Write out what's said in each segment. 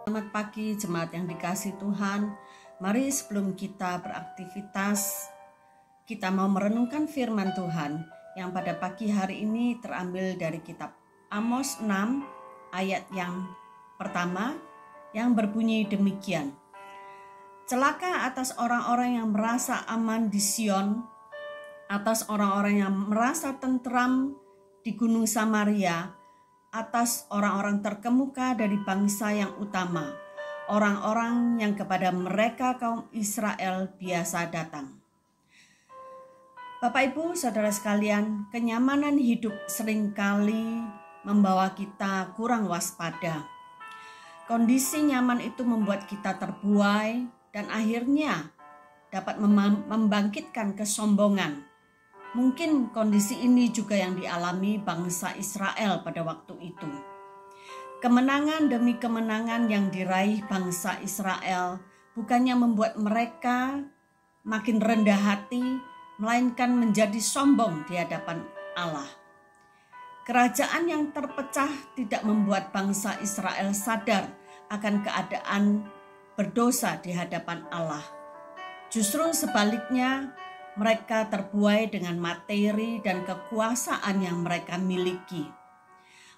Selamat pagi jemaat yang dikasihi Tuhan. Mari sebelum kita beraktivitas, kita mau merenungkan firman Tuhan yang pada pagi hari ini terambil dari kitab Amos 6 ayat yang pertama yang berbunyi demikian. Celaka atas orang-orang yang merasa aman di Sion, atas orang-orang yang merasa tentram di Gunung Samaria, atas orang-orang terkemuka dari bangsa yang utama, orang-orang yang kepada mereka kaum Israel biasa datang. Bapak Ibu Saudara sekalian, kenyamanan hidup seringkali membawa kita kurang waspada. Kondisi nyaman itu membuat kita terbuai dan akhirnya dapat membangkitkan kesombongan. Mungkin kondisi ini juga yang dialami bangsa Israel pada waktu itu. Kemenangan demi kemenangan yang diraih bangsa Israel bukannya membuat mereka makin rendah hati, melainkan menjadi sombong di hadapan Allah. Kerajaan yang terpecah tidak membuat bangsa Israel sadar akan keadaan berdosa di hadapan Allah. Justru sebaliknya, mereka terbuai dengan materi dan kekuasaan yang mereka miliki.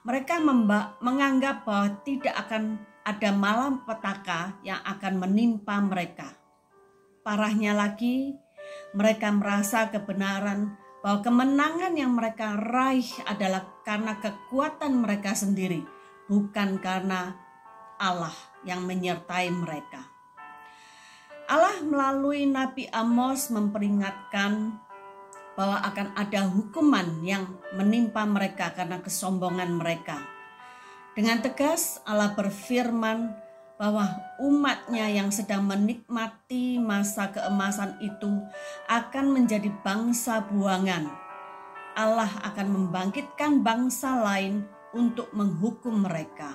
Mereka menganggap bahwa tidak akan ada malapetaka yang akan menimpa mereka. Parahnya lagi, mereka merasa kebenaran bahwa kemenangan yang mereka raih adalah karena kekuatan mereka sendiri, bukan karena Allah yang menyertai mereka. Allah melalui Nabi Amos memperingatkan bahwa akan ada hukuman yang menimpa mereka karena kesombongan mereka. Dengan tegas Allah berfirman bahwa umatnya yang sedang menikmati masa keemasan itu akan menjadi bangsa buangan. Allah akan membangkitkan bangsa lain untuk menghukum mereka.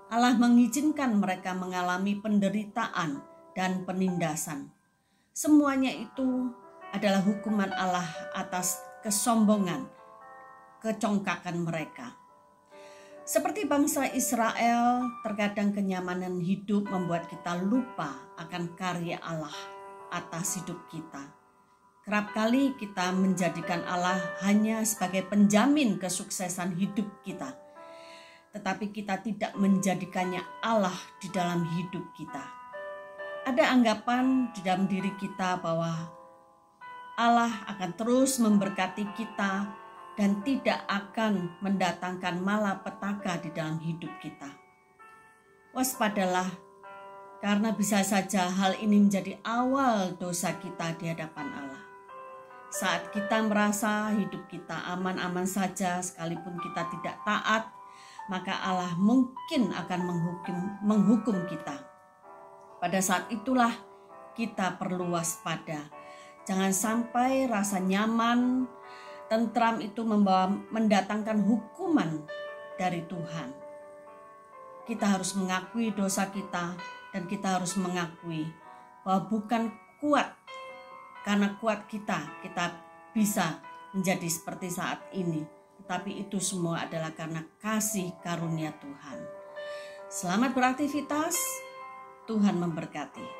Allah mengizinkan mereka mengalami penderitaan dan penindasan. Semuanya itu adalah hukuman Allah atas kesombongan, kecongkakan mereka. Seperti bangsa Israel, terkadang kenyamanan hidup membuat kita lupa akan karya Allah atas hidup kita. Kerap kali kita menjadikan Allah hanya sebagai penjamin kesuksesan hidup kita, tetapi kita tidak menjadikannya Allah di dalam hidup kita. Ada anggapan di dalam diri kita bahwa Allah akan terus memberkati kita dan tidak akan mendatangkan malapetaka di dalam hidup kita. Waspadalah, karena bisa saja hal ini menjadi awal dosa kita di hadapan Allah. Saat kita merasa hidup kita aman-aman saja sekalipun kita tidak taat, maka Allah mungkin akan menghukum kita. Pada saat itulah kita perlu waspada. Jangan sampai rasa nyaman, tentram itu mendatangkan hukuman dari Tuhan. Kita harus mengakui dosa kita dan kita harus mengakui bahwa bukan kuat. Karena kuat kita bisa menjadi seperti saat ini. Tetapi itu semua adalah karena kasih karunia Tuhan. Selamat beraktivitas. Tuhan memberkati.